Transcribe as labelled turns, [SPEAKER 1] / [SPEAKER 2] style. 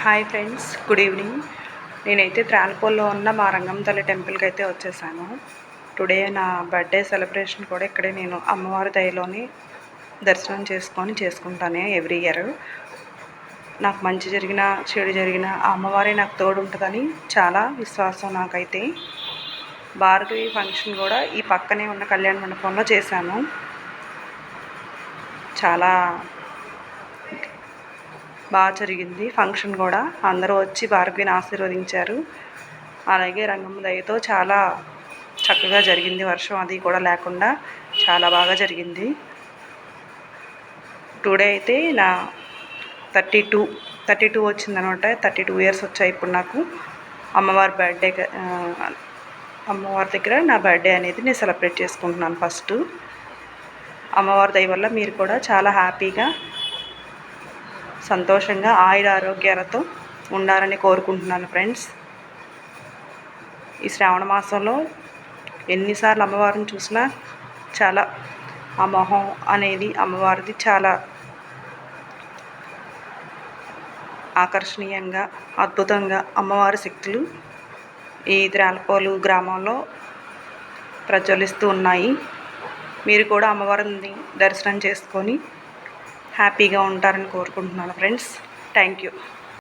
[SPEAKER 1] Hi friends, good evening. నేనైతే త్రాలపూర్లో ఉన్న మా రంగమ్మ తల్లి టెంపుల్కి అయితే వచ్చేసాను. టుడే నా బర్త్డే సెలబ్రేషన్ కూడా ఇక్కడే నేను అమ్మవారి దయలోని దర్శనం చేసుకుంటాను ఎవ్రీ ఇయర్. నాకు మంచి జరిగిన చెడు జరిగిన ఆ అమ్మవారే నాకు తోడు ఉంటుందని చాలా విశ్వాసం నాకైతే. భారతీయ ఫంక్షన్ కూడా ఈ పక్కనే ఉన్న కళ్యాణ మండపంలో చేశాను. చాలా బాగా జరిగింది ఫంక్షన్ కూడా. అందరూ వచ్చి భార్గవిని ఆశీర్వదించారు. అలాగే రంగమ్మ దయతో చాలా చక్కగా జరిగింది. వర్షం అది కూడా లేకుండా చాలా బాగా జరిగింది. టుడే అయితే నా 32 వచ్చిందనమాట. 32 ఇయర్స్ వచ్చాయి ఇప్పుడు నాకు. అమ్మవారి దగ్గర నా బర్త్డే అనేది నేను సెలబ్రేట్ చేసుకుంటున్నాను. ఫస్ట్ అమ్మవారి దయ వల్ల మీరు కూడా చాలా హ్యాపీగా సంతోషంగా ఆయుర ఆరోగ్యాలతో ఉండాలని కోరుకుంటున్నాను ఫ్రెండ్స్. ఈ శ్రావణ మాసంలో ఎన్నిసార్లు అమ్మవారిని చూసినా చాలా ఆ మొహం అనేది అమ్మవారిది చాలా ఆకర్షణీయంగా అద్భుతంగా అమ్మవారి శక్తులు ఈ త్రాలపూరు గ్రామంలో ప్రజ్వలిస్తూ ఉన్నాయి. మీరు కూడా అమ్మవారిని దర్శనం చేసుకొని హ్యాపీగా ఉంటారని కోరుకుంటున్నాను ఫ్రెండ్స్. Thank you.